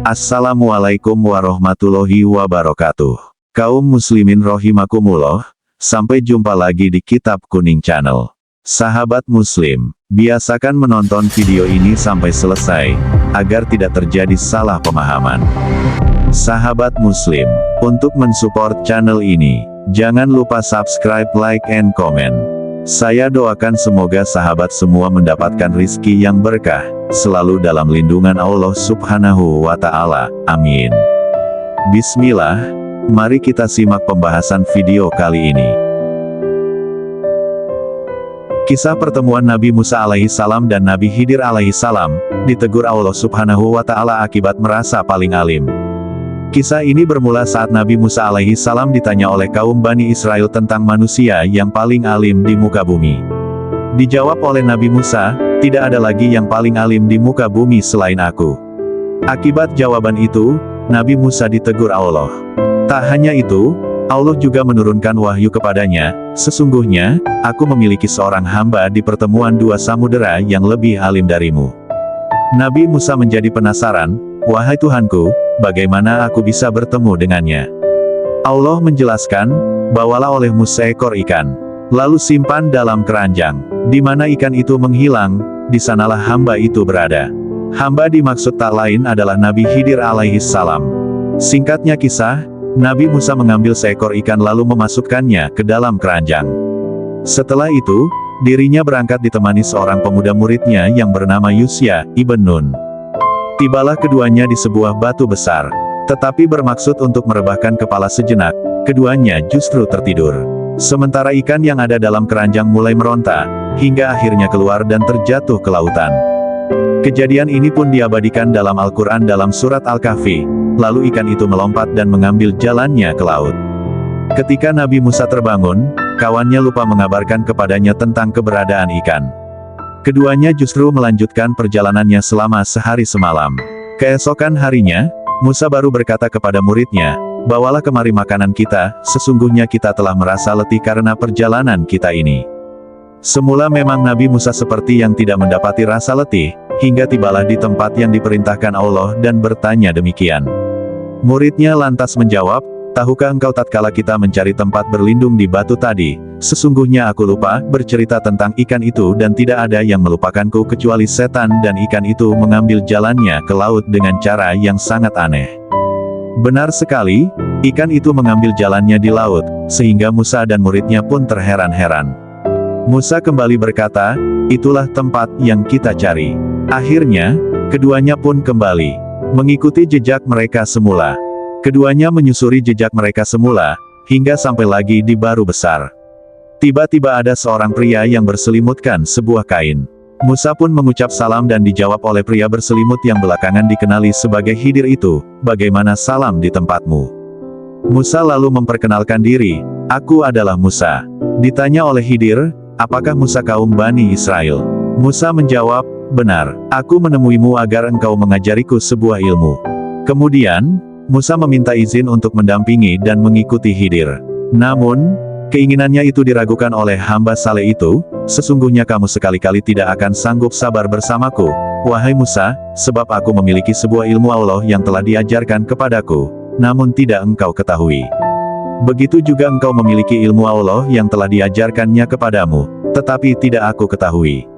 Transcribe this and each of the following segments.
Assalamualaikum warahmatullahi wabarakatuh. Kaum muslimin rahimakumullah, sampai jumpa lagi di Kitab Kuning Channel. Sahabat muslim, biasakan menonton video ini sampai selesai, agar tidak terjadi salah pemahaman. Sahabat muslim, untuk mensupport channel ini, jangan lupa subscribe, like, and comment. Saya doakan semoga sahabat semua mendapatkan rizki yang berkah, selalu dalam lindungan Allah Subhanahu wa Ta'ala. Amin. Bismillah, mari kita simak pembahasan video kali ini. Kisah pertemuan Nabi Musa alaihissalam dan Nabi Khidir alaihissalam, ditegur Allah Subhanahu wa Ta'ala akibat merasa paling alim. Kisah ini bermula saat Nabi Musa alaihissalam ditanya oleh kaum Bani Israel tentang manusia yang paling alim di muka bumi. Dijawab oleh Nabi Musa, tidak ada lagi yang paling alim di muka bumi selain aku. Akibat jawaban itu, Nabi Musa ditegur Allah. Tak hanya itu, Allah juga menurunkan wahyu kepadanya, sesungguhnya, aku memiliki seorang hamba di pertemuan dua samudera yang lebih alim darimu. Nabi Musa menjadi penasaran, wahai Tuhanku, bagaimana aku bisa bertemu dengannya? Allah menjelaskan, bawalah olehmu seekor ikan, lalu simpan dalam keranjang. Di mana ikan itu menghilang, di sanalah hamba itu berada. Hamba dimaksud tak lain adalah Nabi Khidir alaihissalam. Singkatnya kisah, Nabi Musa mengambil seekor ikan lalu memasukkannya ke dalam keranjang. Setelah itu, dirinya berangkat ditemani seorang pemuda muridnya yang bernama Yusya ibn Nun. Tibalah keduanya di sebuah batu besar. Tetapi bermaksud untuk merebahkan kepala sejenak, keduanya justru tertidur. Sementara ikan yang ada dalam keranjang mulai meronta, hingga akhirnya keluar dan terjatuh ke lautan. Kejadian ini pun diabadikan dalam Al-Quran dalam surat Al-Kahfi, lalu ikan itu melompat dan mengambil jalannya ke laut. Ketika Nabi Musa terbangun, kawannya lupa mengabarkan kepadanya tentang keberadaan ikan. Keduanya justru melanjutkan perjalanannya selama sehari semalam. Keesokan harinya, Musa baru berkata kepada muridnya, bawalah kemari makanan kita, sesungguhnya kita telah merasa letih karena perjalanan kita ini. Semula memang Nabi Musa seperti yang tidak mendapati rasa letih, hingga tibalah di tempat yang diperintahkan Allah dan bertanya demikian. Muridnya lantas menjawab, tahukah engkau tatkala kita mencari tempat berlindung di batu tadi, sesungguhnya aku lupa bercerita tentang ikan itu dan tidak ada yang melupakanku kecuali setan dan ikan itu mengambil jalannya ke laut dengan cara yang sangat aneh. Benar sekali, ikan itu mengambil jalannya di laut, sehingga Musa dan muridnya pun terheran-heran. Musa kembali berkata, itulah tempat yang kita cari. Akhirnya, keduanya pun kembali mengikuti jejak mereka semula. Keduanya menyusuri jejak mereka semula, hingga sampai lagi di Baru Besar. Tiba-tiba ada seorang pria yang berselimutkan sebuah kain. Musa pun mengucap salam dan dijawab oleh pria berselimut yang belakangan dikenali sebagai Khidir itu, bagaimana salam di tempatmu? Musa lalu memperkenalkan diri, aku adalah Musa. Ditanya oleh Khidir, apakah Musa kaum Bani Israel? Musa menjawab, benar, aku menemuimu agar engkau mengajariku sebuah ilmu. Kemudian, Musa meminta izin untuk mendampingi dan mengikuti Khidir. Namun, keinginannya itu diragukan oleh hamba saleh itu, sesungguhnya kamu sekali-kali tidak akan sanggup sabar bersamaku, wahai Musa, sebab aku memiliki sebuah ilmu Allah yang telah diajarkan kepadaku, namun tidak engkau ketahui. Begitu juga engkau memiliki ilmu Allah yang telah diajarkannya kepadamu, tetapi tidak aku ketahui.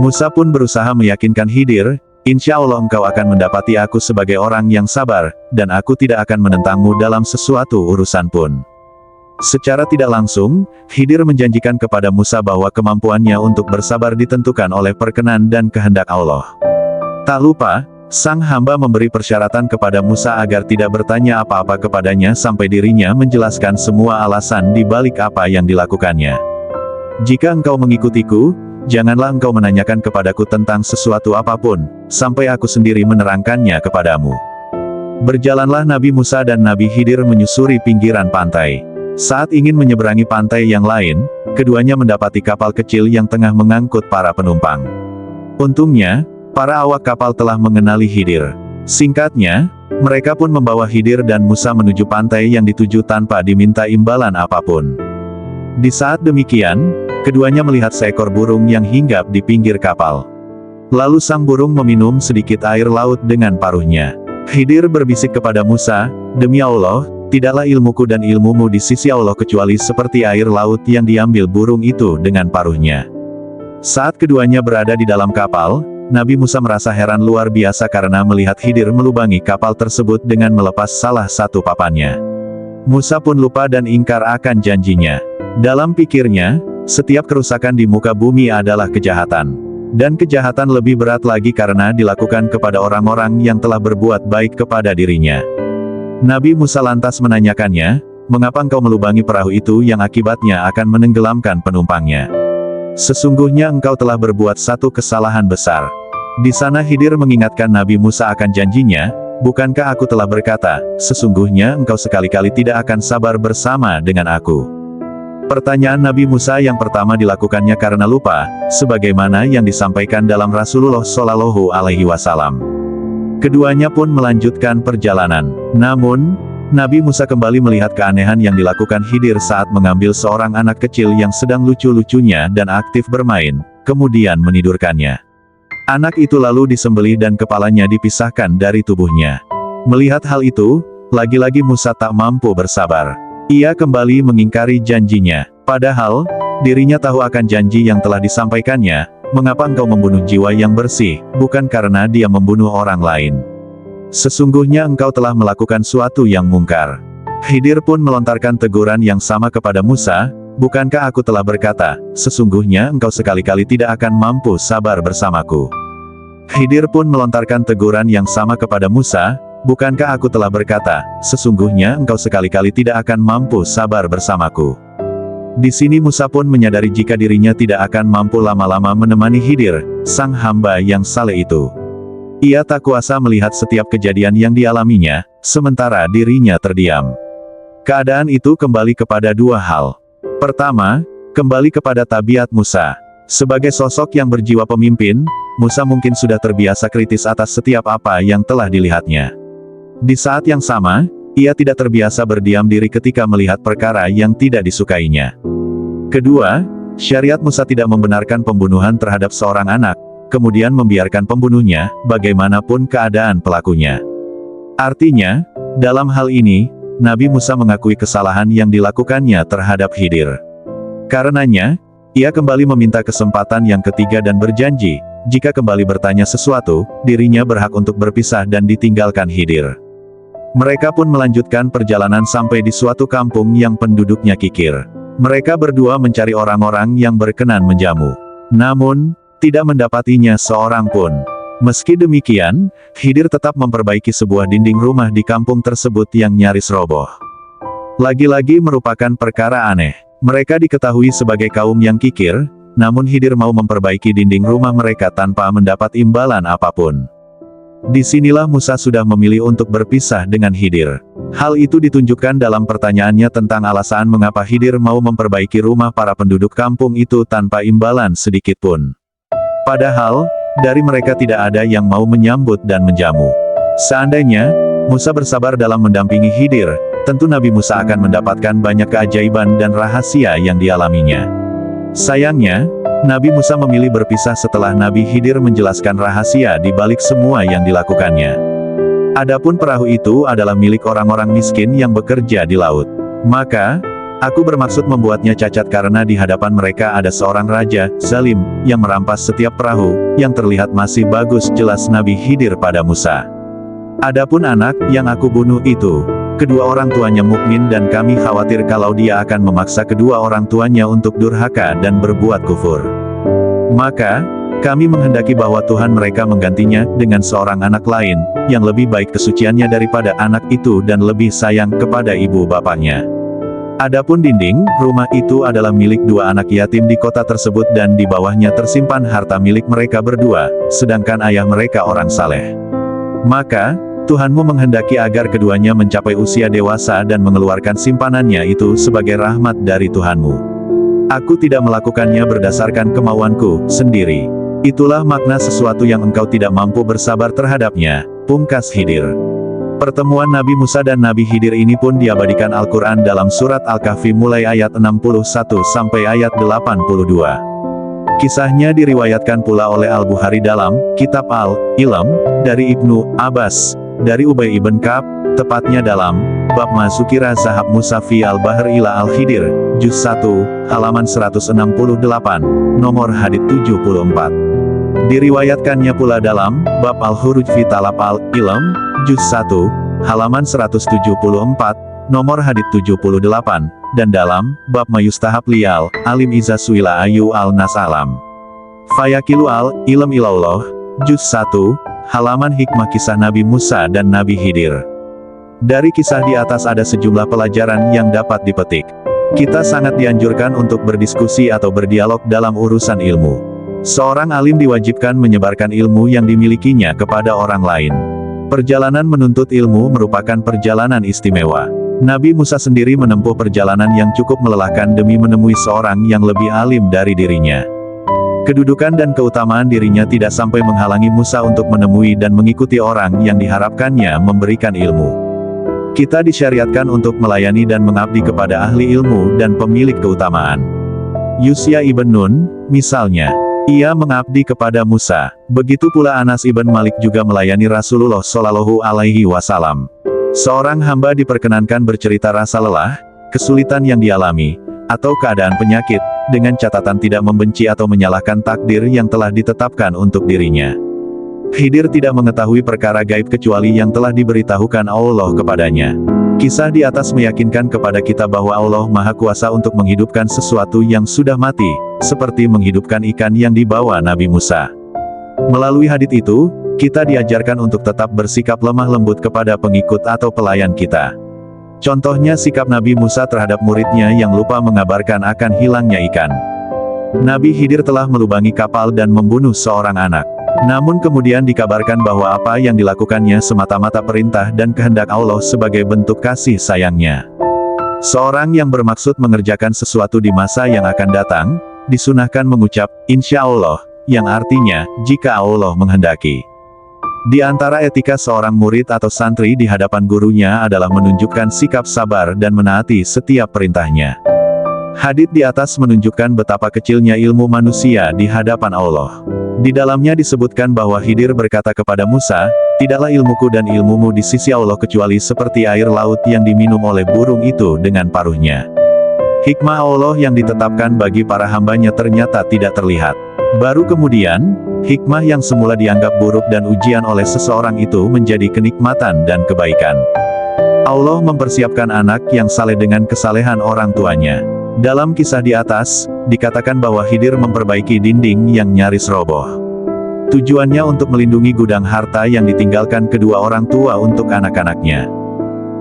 Musa pun berusaha meyakinkan Khidir, insya Allah engkau akan mendapati aku sebagai orang yang sabar, dan aku tidak akan menentangmu dalam sesuatu urusan pun. Secara tidak langsung, Khidir menjanjikan kepada Musa bahwa kemampuannya untuk bersabar ditentukan oleh perkenan dan kehendak Allah. Tak lupa, sang hamba memberi persyaratan kepada Musa agar tidak bertanya apa-apa kepadanya sampai dirinya menjelaskan semua alasan di balik apa yang dilakukannya. Jika engkau mengikutiku, janganlah engkau menanyakan kepadaku tentang sesuatu apapun, sampai aku sendiri menerangkannya kepadamu. Berjalanlah Nabi Musa dan Nabi Khidir menyusuri pinggiran pantai. Saat ingin menyeberangi pantai yang lain, keduanya mendapati kapal kecil yang tengah mengangkut para penumpang. Untungnya, para awak kapal telah mengenali Khidir. Singkatnya, mereka pun membawa Khidir dan Musa menuju pantai yang dituju tanpa diminta imbalan apapun. Di saat demikian, keduanya melihat seekor burung yang hinggap di pinggir kapal. Lalu sang burung meminum sedikit air laut dengan paruhnya. Khidir berbisik kepada Musa, "Demi Allah, tidaklah ilmuku dan ilmumu di sisi Allah kecuali seperti air laut yang diambil burung itu dengan paruhnya." Saat keduanya berada di dalam kapal, Nabi Musa merasa heran luar biasa karena melihat Khidir melubangi kapal tersebut dengan melepas salah satu papannya. Musa pun lupa dan ingkar akan janjinya. Dalam pikirnya, setiap kerusakan di muka bumi adalah kejahatan. Dan kejahatan lebih berat lagi karena dilakukan kepada orang-orang yang telah berbuat baik kepada dirinya. Nabi Musa lantas menanyakannya, "Mengapa engkau melubangi perahu itu yang akibatnya akan menenggelamkan penumpangnya? Sesungguhnya engkau telah berbuat satu kesalahan besar." Di sana Khidir mengingatkan Nabi Musa akan janjinya, "Bukankah aku telah berkata, sesungguhnya engkau sekali-kali tidak akan sabar bersama dengan aku?" Pertanyaan Nabi Musa yang pertama dilakukannya karena lupa, sebagaimana yang disampaikan dalam Rasulullah Shallallahu Alaihi Wasallam. Keduanya pun melanjutkan perjalanan. Namun, Nabi Musa kembali melihat keanehan yang dilakukan Khidir saat mengambil seorang anak kecil yang sedang lucu-lucunya dan aktif bermain, kemudian menidurkannya. Anak itu lalu disembelih dan kepalanya dipisahkan dari tubuhnya. Melihat hal itu, lagi-lagi Musa tak mampu bersabar. Ia kembali mengingkari janjinya. Padahal, dirinya tahu akan janji yang telah disampaikannya, "Mengapa engkau membunuh jiwa yang bersih, bukan karena dia membunuh orang lain? Sesungguhnya engkau telah melakukan suatu yang mungkar." Khidir pun melontarkan teguran yang sama kepada Musa, "Bukankah aku telah berkata, sesungguhnya engkau sekali-kali tidak akan mampu sabar bersamaku?" Khidir pun melontarkan teguran yang sama kepada Musa, "Bukankah aku telah berkata, sesungguhnya engkau sekali-kali tidak akan mampu sabar bersamaku?" Di sini Musa pun menyadari jika dirinya tidak akan mampu lama-lama menemani Khidir, sang hamba yang saleh itu. Ia tak kuasa melihat setiap kejadian yang dialaminya, sementara dirinya terdiam. Keadaan itu kembali kepada dua hal. Pertama, kembali kepada tabiat Musa. Sebagai sosok yang berjiwa pemimpin, Musa mungkin sudah terbiasa kritis atas setiap apa yang telah dilihatnya. Di saat yang sama, ia tidak terbiasa berdiam diri ketika melihat perkara yang tidak disukainya. Kedua, syariat Musa tidak membenarkan pembunuhan terhadap seorang anak, kemudian membiarkan pembunuhnya, bagaimanapun keadaan pelakunya. Artinya, dalam hal ini, Nabi Musa mengakui kesalahan yang dilakukannya terhadap Khidir. Karenanya, ia kembali meminta kesempatan yang ketiga dan berjanji, jika kembali bertanya sesuatu, dirinya berhak untuk berpisah dan ditinggalkan Khidir. Mereka pun melanjutkan perjalanan sampai di suatu kampung yang penduduknya kikir. Mereka berdua mencari orang-orang yang berkenan menjamu. Namun, tidak mendapatinya seorang pun. Meski demikian, Khidir tetap memperbaiki sebuah dinding rumah di kampung tersebut yang nyaris roboh. Lagi-lagi merupakan perkara aneh. Mereka diketahui sebagai kaum yang kikir, namun Khidir mau memperbaiki dinding rumah mereka tanpa mendapat imbalan apapun. Disinilah Musa sudah memilih untuk berpisah dengan Khidir. Hal itu ditunjukkan dalam pertanyaannya tentang alasan mengapa Khidir mau memperbaiki rumah para penduduk kampung itu tanpa imbalan sedikit pun. Padahal, dari mereka tidak ada yang mau menyambut dan menjamu. Seandainya Musa bersabar dalam mendampingi Khidir, tentu Nabi Musa akan mendapatkan banyak keajaiban dan rahasia yang dialaminya. Sayangnya, Nabi Musa memilih berpisah setelah Nabi Khidir menjelaskan rahasia di balik semua yang dilakukannya. Adapun perahu itu adalah milik orang-orang miskin yang bekerja di laut. Maka, aku bermaksud membuatnya cacat karena di hadapan mereka ada seorang raja, zalim, yang merampas setiap perahu, yang terlihat masih bagus jelas Nabi Khidir pada Musa. Adapun anak, yang aku bunuh itu, kedua orang tuanya mukmin dan kami khawatir kalau dia akan memaksa kedua orang tuanya untuk durhaka dan berbuat kufur. Maka, kami menghendaki bahwa Tuhan mereka menggantinya dengan seorang anak lain, yang lebih baik kesuciannya daripada anak itu dan lebih sayang kepada ibu bapaknya. Adapun dinding rumah itu adalah milik dua anak yatim di kota tersebut dan di bawahnya tersimpan harta milik mereka berdua, sedangkan ayah mereka orang saleh. Maka, Tuhanmu menghendaki agar keduanya mencapai usia dewasa dan mengeluarkan simpanannya itu sebagai rahmat dari Tuhanmu. Aku tidak melakukannya berdasarkan kemauanku sendiri. Itulah makna sesuatu yang engkau tidak mampu bersabar terhadapnya, pungkas Khidir. Pertemuan Nabi Musa dan Nabi Khidir ini pun diabadikan Al-Quran dalam surat Al-Kahfi mulai ayat 61 sampai ayat 82. Kisahnya diriwayatkan pula oleh Al-Bukhari dalam Kitab Al-Ilm, dari Ibnu Abbas, dari Ubay ibn Ka'ab, tepatnya dalam bab Masukira Zahab Musa fi al-Bahr ila al-Khidir, juz 1, halaman 168, nomor hadits 74. Diriwayatkannya pula dalam bab Al-Khuruj fi Talab al-Ilm, juz 1, halaman 174, nomor hadits 78, dan dalam bab Mayustahab liyal alim iza suila ayu al-nas alam. Fayakilu al-ilm ilallah, juz 1, halaman hikmah kisah Nabi Musa dan Nabi Khidir. Dari kisah di atas ada sejumlah pelajaran yang dapat dipetik. Kita sangat dianjurkan untuk berdiskusi atau berdialog dalam urusan ilmu. Seorang alim diwajibkan menyebarkan ilmu yang dimilikinya kepada orang lain. Perjalanan menuntut ilmu merupakan perjalanan istimewa. Nabi Musa sendiri menempuh perjalanan yang cukup melelahkan demi menemui seorang yang lebih alim dari dirinya. Kedudukan dan keutamaan dirinya tidak sampai menghalangi Musa untuk menemui dan mengikuti orang yang diharapkannya memberikan ilmu. Kita disyariatkan untuk melayani dan mengabdi kepada ahli ilmu dan pemilik keutamaan. Yusya ibn Nun, misalnya, ia mengabdi kepada Musa. Begitu pula Anas ibn Malik juga melayani Rasulullah Shallallahu Alaihi Wasallam. Seorang hamba diperkenankan bercerita rasa lelah, kesulitan yang dialami, atau keadaan penyakit, dengan catatan tidak membenci atau menyalahkan takdir yang telah ditetapkan untuk dirinya. Khidir tidak mengetahui perkara gaib kecuali yang telah diberitahukan Allah kepadanya. Kisah di atas meyakinkan kepada kita bahwa Allah Maha Kuasa untuk menghidupkan sesuatu yang sudah mati, seperti menghidupkan ikan yang dibawa Nabi Musa. Melalui hadits itu, kita diajarkan untuk tetap bersikap lemah lembut kepada pengikut atau pelayan kita. Contohnya sikap Nabi Musa terhadap muridnya yang lupa mengabarkan akan hilangnya ikan. Nabi Khidir telah melubangi kapal dan membunuh seorang anak. Namun kemudian dikabarkan bahwa apa yang dilakukannya semata-mata perintah dan kehendak Allah sebagai bentuk kasih sayangnya. Seorang yang bermaksud mengerjakan sesuatu di masa yang akan datang, disunahkan mengucap, Insya Allah, yang artinya, jika Allah menghendaki. Di antara etika seorang murid atau santri di hadapan gurunya adalah menunjukkan sikap sabar dan menaati setiap perintahnya. Hadits di atas menunjukkan betapa kecilnya ilmu manusia di hadapan Allah. Di dalamnya disebutkan bahwa Khidir berkata kepada Musa, tidaklah ilmuku dan ilmumu di sisi Allah kecuali seperti air laut yang diminum oleh burung itu dengan paruhnya. Hikmah Allah yang ditetapkan bagi para hambanya ternyata tidak terlihat. Baru kemudian, hikmah yang semula dianggap buruk dan ujian oleh seseorang itu menjadi kenikmatan dan kebaikan. Allah mempersiapkan anak yang saleh dengan kesalehan orang tuanya. Dalam kisah di atas, dikatakan bahwa Khidir memperbaiki dinding yang nyaris roboh. Tujuannya untuk melindungi gudang harta yang ditinggalkan kedua orang tua untuk anak-anaknya.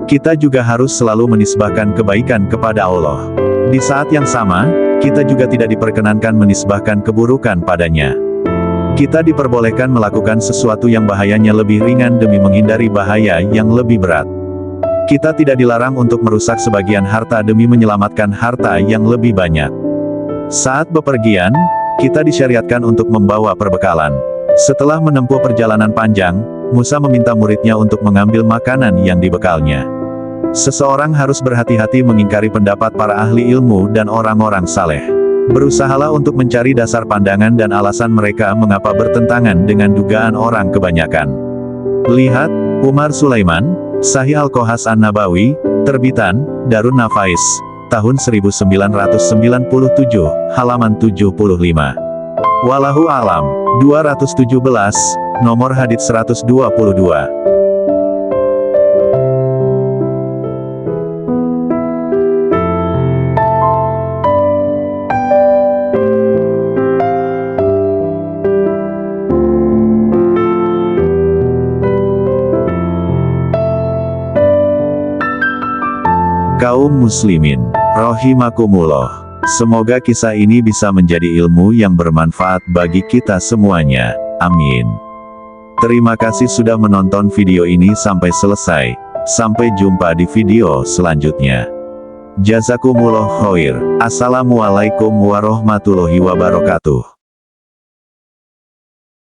Kita juga harus selalu menisbahkan kebaikan kepada Allah. Di saat yang sama, kita juga tidak diperkenankan menisbahkan keburukan padanya. Kita diperbolehkan melakukan sesuatu yang bahayanya lebih ringan demi menghindari bahaya yang lebih berat. Kita tidak dilarang untuk merusak sebagian harta demi menyelamatkan harta yang lebih banyak. Saat bepergian, kita disyariatkan untuk membawa perbekalan. Setelah menempuh perjalanan panjang, Musa meminta muridnya untuk mengambil makanan yang dibekalnya. Seseorang harus berhati-hati mengingkari pendapat para ahli ilmu dan orang-orang saleh. Berusahalah untuk mencari dasar pandangan dan alasan mereka mengapa bertentangan dengan dugaan orang kebanyakan. Lihat, Umar Sulaiman, Sahih Al-Qohas An-Nabawi, terbitan, Darun Nafais, tahun 1997, halaman 75. Wallahu alam. 217, nomor hadits 122. Kaum muslimin, rahimakumullah. Semoga kisah ini bisa menjadi ilmu yang bermanfaat bagi kita semuanya. Amin. Terima kasih sudah menonton video ini sampai selesai. Sampai jumpa di video selanjutnya. Jazakumullah khair. Assalamualaikum warahmatullahi wabarakatuh.